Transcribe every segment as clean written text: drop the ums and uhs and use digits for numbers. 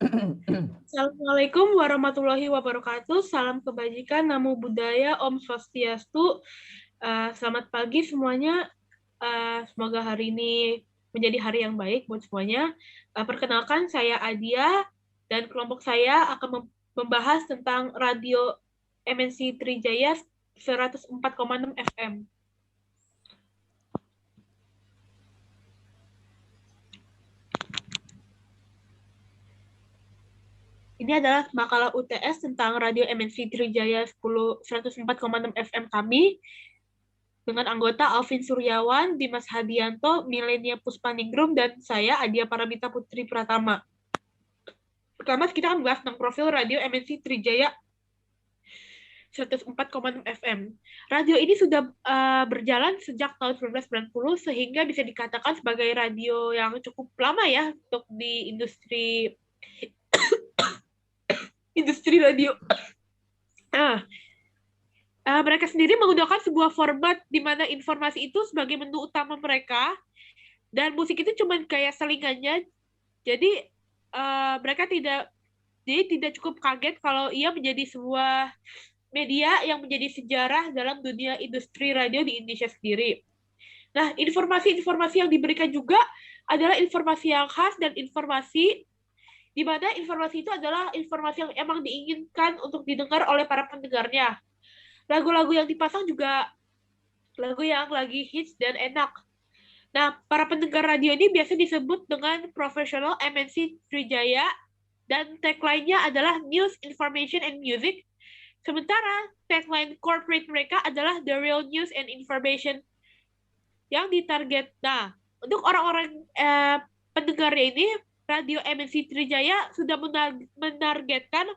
Assalamualaikum warahmatullahi wabarakatuh. Salam kebajikan, namo buddhaya, Om Swastiastu. Selamat pagi semuanya. Semoga hari ini menjadi hari yang baik buat semuanya. Perkenalkan, saya Adia dan kelompok saya akan membahas tentang radio MNC Trijaya 104,6 FM. Ini adalah makalah UTS tentang radio MNC Trijaya 104,6 FM kami dengan anggota Alvin Suryawan, Dimas Hadianto, Milenia Puspaningrum, dan saya Adia Paramita Putri Pratama. Pertama kita akan bahas tentang profil radio MNC Trijaya 104,6 FM. Radio ini sudah berjalan sejak tahun 1990 sehingga bisa dikatakan sebagai radio yang cukup lama ya untuk di industri radio. Mereka sendiri menggunakan sebuah format di mana informasi itu sebagai menu utama mereka dan musik itu cuma kayak selingannya. Jadi mereka tidak cukup kaget kalau ia menjadi sebuah media yang menjadi sejarah dalam dunia industri radio di Indonesia sendiri. Nah, informasi-informasi yang diberikan juga adalah informasi yang khas dan informasi di mana informasi itu adalah informasi yang emang diinginkan untuk didengar oleh para pendengarnya. Lagu-lagu yang dipasang juga lagu yang lagi hits dan enak. Nah, para pendengar radio ini biasa disebut dengan profesional MNC Trijaya dan tagline-nya adalah News, Information, and Music. Sementara tagline corporate mereka adalah The Real News and Information yang ditarget. Nah, untuk orang-orang pendengarnya ini, radio MNC Trijaya sudah menargetkan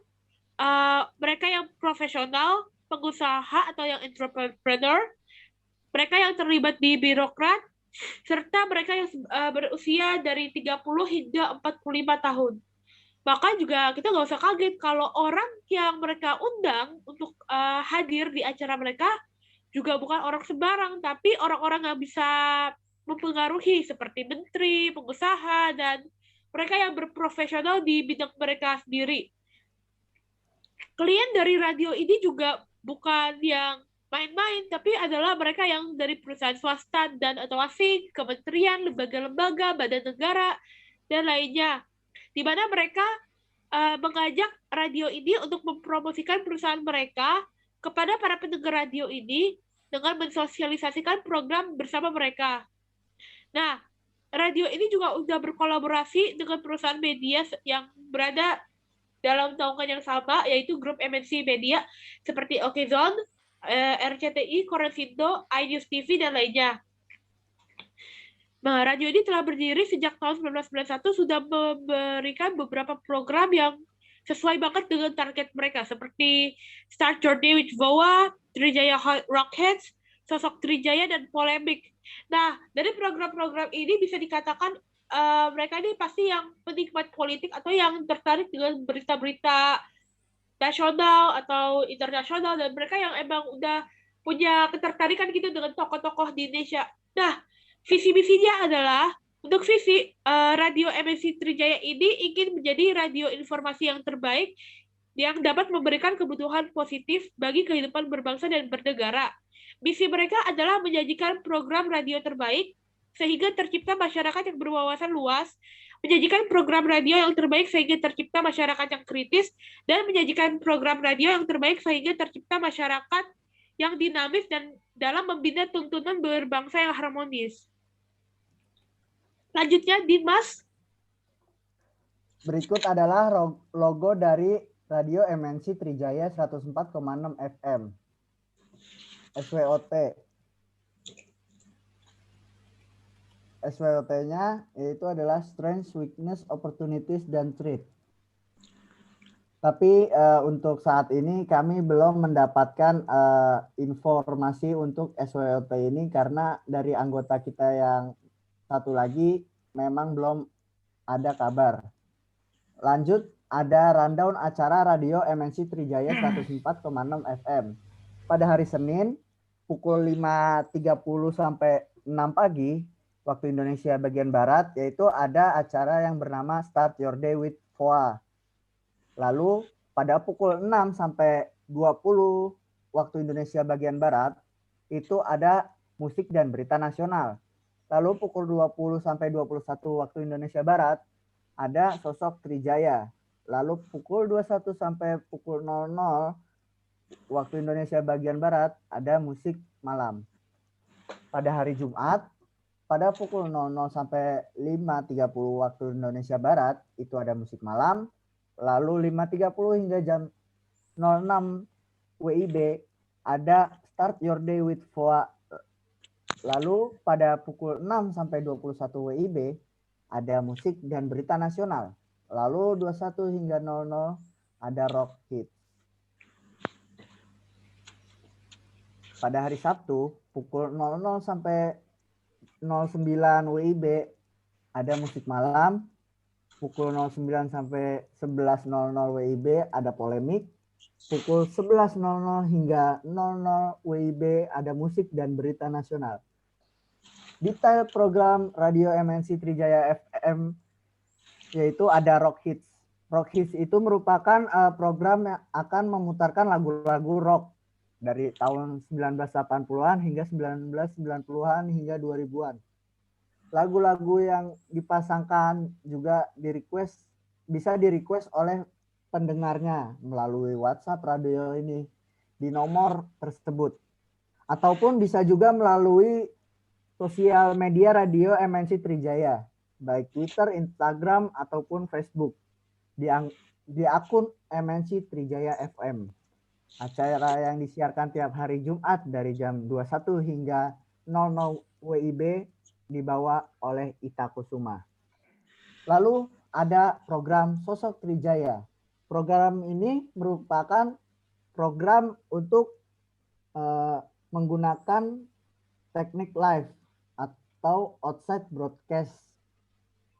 mereka yang profesional, pengusaha atau yang entrepreneur, mereka yang terlibat di birokrat, serta mereka yang berusia dari 30 hingga 45 tahun. Maka juga kita nggak usah kaget kalau orang yang mereka undang untuk hadir di acara mereka juga bukan orang sembarang, tapi orang-orang yang bisa mempengaruhi seperti menteri, pengusaha, dan mereka yang berprofesional di bidang mereka sendiri. Klien dari radio ini juga bukan yang main-main, tapi adalah mereka yang dari perusahaan swasta dan atau asing, kementerian, lembaga-lembaga, badan negara, dan lainnya. Di mana mereka mengajak radio ini untuk mempromosikan perusahaan mereka kepada para pendengar radio ini dengan mensosialisasikan program bersama mereka. Nah, radio ini juga sudah berkolaborasi dengan perusahaan media yang berada dalam naungan yang sama, yaitu grup MNC Media seperti Okezone, RCTI, Koransindo, iNews TV, dan lainnya. Nah, radio ini telah berdiri sejak tahun 1991, sudah memberikan beberapa program yang sesuai banget dengan target mereka, seperti Start Your Day with Voa, Trijaya Rockheads, Sosok Trijaya, dan Polemik. Nah, dari program-program ini bisa dikatakan mereka ini pasti yang penikmat politik atau yang tertarik dengan berita-berita nasional atau internasional, dan mereka yang emang udah punya ketertarikan gitu dengan tokoh-tokoh di Indonesia. Nah, visi-misinya adalah untuk visi radio MNC Trijaya ini ingin menjadi radio informasi yang terbaik yang dapat memberikan kebutuhan positif bagi kehidupan berbangsa dan bernegara. Misi mereka adalah menyajikan program radio terbaik sehingga tercipta masyarakat yang berwawasan luas, menyajikan program radio yang terbaik sehingga tercipta masyarakat yang kritis, dan menyajikan program radio yang terbaik sehingga tercipta masyarakat yang dinamis dan dalam membina tuntunan berbangsa yang harmonis. Lanjutnya, Dimas. Berikut adalah logo dari radio MNC Trijaya 104,6 FM. SWOT. SWOT-nya yaitu adalah Strengths, Weakness, Opportunities, dan Threat. Tapi untuk saat ini kami belum mendapatkan informasi untuk SWOT ini karena dari anggota kita yang satu lagi memang belum ada kabar. Lanjut, ada rundown acara radio MNC Trijaya 104,6 FM. Pada hari Senin, pukul 5.30 sampai 6 pagi, waktu Indonesia bagian Barat, yaitu ada acara yang bernama Start Your Day with VOA. Lalu pada pukul 6 sampai 20 waktu Indonesia bagian Barat, itu ada musik dan berita nasional. Lalu pukul 20 sampai 21 waktu Indonesia Barat, ada sosok Trijaya. Lalu pukul 21 sampai pukul 00 waktu Indonesia bagian Barat, ada musik malam. Pada hari Jumat, pada pukul 00 sampai 5.30 waktu Indonesia Barat, itu ada musik malam. Lalu 5.30 hingga jam 06 WIB, ada Start Your Day with VOA. Lalu pada pukul 6 sampai 21 WIB, ada musik dan berita nasional. Lalu 21 hingga 00 ada rock hit. Pada hari Sabtu, pukul 00 sampai 09 WIB, ada musik malam. Pukul 09 sampai 11.00 WIB, ada polemik. Pukul 11.00 hingga 00 WIB, ada musik dan berita nasional. Detail program radio MNC Trijaya FM yaitu ada Rock Hits. Rock Hits itu merupakan program yang akan memutarkan lagu-lagu rock dari tahun 1980-an hingga 1990-an hingga 2000-an. Lagu-lagu yang dipasangkan juga bisa di-request oleh pendengarnya melalui WhatsApp radio ini di nomor tersebut. Ataupun bisa juga melalui sosial media radio MNC Trijaya, baik Twitter, Instagram, ataupun Facebook di akun MNC Trijaya FM. Acara yang disiarkan tiap hari Jumat dari jam 21 hingga 00 WIB dibawa oleh Ita Kusuma. Lalu ada program Sosok Trijaya. Program ini merupakan program untuk menggunakan teknik live atau outside broadcast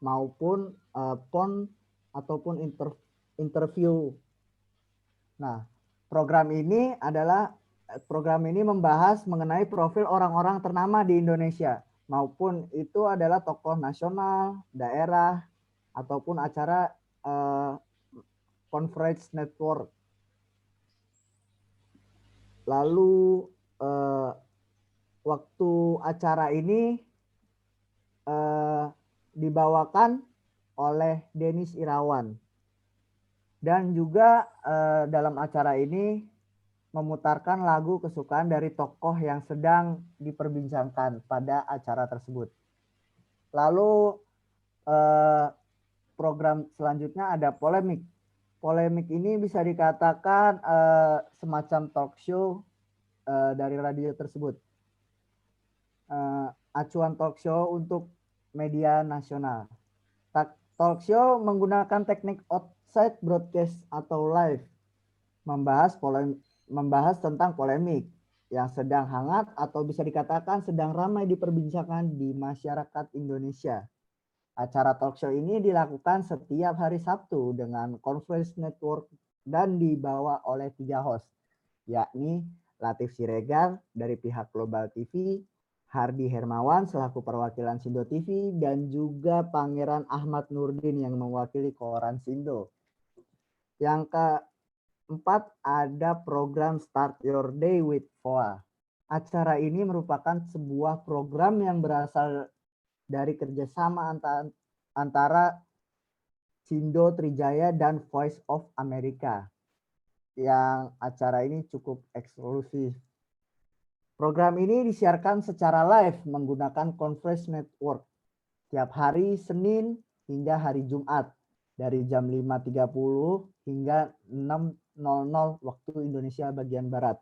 maupun phone ataupun interview. Nah, program ini membahas mengenai profil orang-orang ternama di Indonesia, maupun itu adalah tokoh nasional, daerah, ataupun acara conference network. Lalu waktu acara ini dibawakan oleh Denis Irawan. Dan juga dalam acara ini memutarkan lagu kesukaan dari tokoh yang sedang diperbincangkan pada acara tersebut. Lalu program selanjutnya ada polemik. Polemik ini bisa dikatakan semacam talk show dari radio tersebut. Acuan talk show untuk media nasional. Talk show menggunakan teknik outside broadcast atau live, membahas tentang polemik yang sedang hangat atau bisa dikatakan sedang ramai diperbincangkan di masyarakat Indonesia. Acara talk show ini dilakukan setiap hari Sabtu dengan conference network dan dibawa oleh 3 host, yakni Latif Siregar dari pihak Global TV, Hardi Hermawan selaku perwakilan Sindo TV, dan juga Pangeran Ahmad Nurdin yang mewakili Koran Sindo. Yang keempat ada program Start Your Day with VOA. Acara ini merupakan sebuah program yang berasal dari kerjasama antara Sindo Trijaya dan Voice of America. Yang acara ini cukup eksklusif. Program ini disiarkan secara live menggunakan conference network tiap hari Senin hingga hari Jumat dari jam 5.30 hingga 6.00 waktu Indonesia bagian Barat.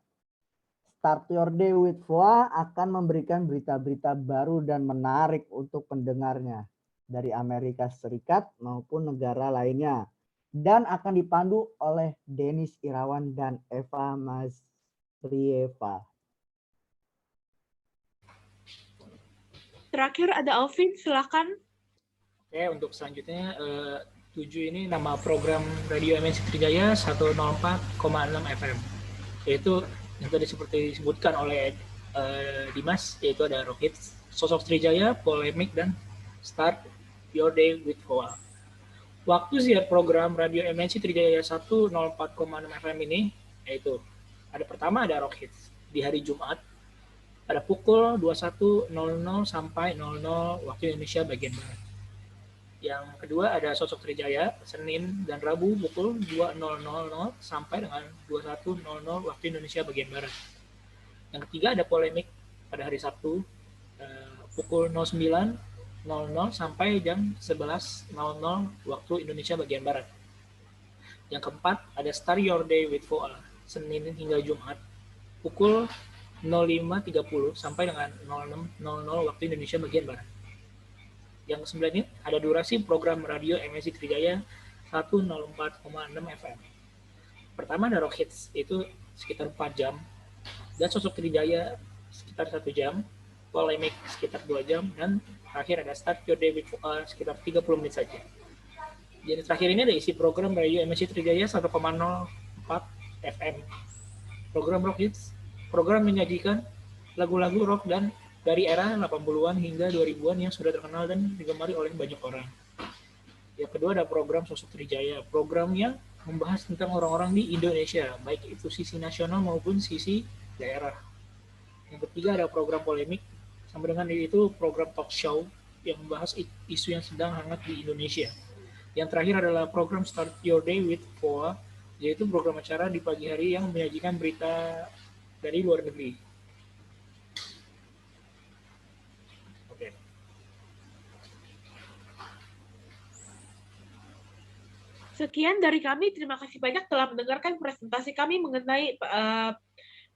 Start Your Day with VOA akan memberikan berita-berita baru dan menarik untuk pendengarnya dari Amerika Serikat maupun negara lainnya, dan akan dipandu oleh Denis Irawan dan Eva Masrieva. Terakhir ada Alvin, silakan. Oke, untuk selanjutnya 7 ini nama program Radio MNC Trijaya 104,6 FM. Yaitu yang tadi seperti disebutkan oleh Dimas, yaitu ada Rock Hits, Sosok Trijaya, Polemik, dan Start Your Day with VOA. Waktu siar program Radio MNC Trijaya 104,6 FM ini, yaitu pertama ada Rock Hits di hari Jumat pada pukul 21.00 sampai 00 waktu Indonesia bagian Barat. Yang kedua ada Sosok Trijaya Senin dan Rabu pukul 20.00 sampai dengan 21.00 waktu Indonesia bagian Barat. Yang ketiga ada Polemik pada hari Sabtu pukul 09.00 sampai jam 11.00 waktu Indonesia bagian Barat. Yang keempat ada Start Your Day with Foa Senin hingga Jumat pukul 05.30 sampai dengan 06.00 waktu Indonesia bagian Barat. Yang kesembilan ini ada durasi program radio MNC Trijaya 104,6 FM. Pertama ada Rock Hits, itu sekitar 4 jam. Dan Sosok Trijaya sekitar 1 jam. Polemik sekitar 2 jam. Dan terakhir ada Start Your Day with sekitar 30 menit saja. Jadi terakhir ini ada isi program radio MNC Trijaya 1,04 FM. Program Rock Hits, program menyajikan lagu-lagu rock dan dari era 80-an hingga 2000-an yang sudah terkenal dan digemari oleh banyak orang. Yang kedua ada program Sosok Trijaya, program yang membahas tentang orang-orang di Indonesia, baik itu sisi nasional maupun sisi daerah. Yang ketiga ada program Polemik, sama dengan itu program talk show yang membahas isu yang sedang hangat di Indonesia. Yang terakhir adalah program Start Your Day with FOA, yaitu program acara di pagi hari yang menyajikan berita dari luar negeri. Sekian dari kami. Terima kasih banyak telah mendengarkan presentasi kami mengenai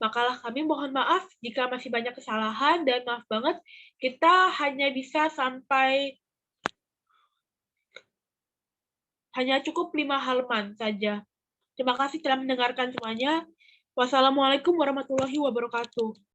makalah kami. Mohon maaf jika masih banyak kesalahan dan maaf banget kita hanya bisa sampai hanya cukup 5 halaman saja. Terima kasih telah mendengarkan semuanya. Wassalamualaikum warahmatullahi wabarakatuh.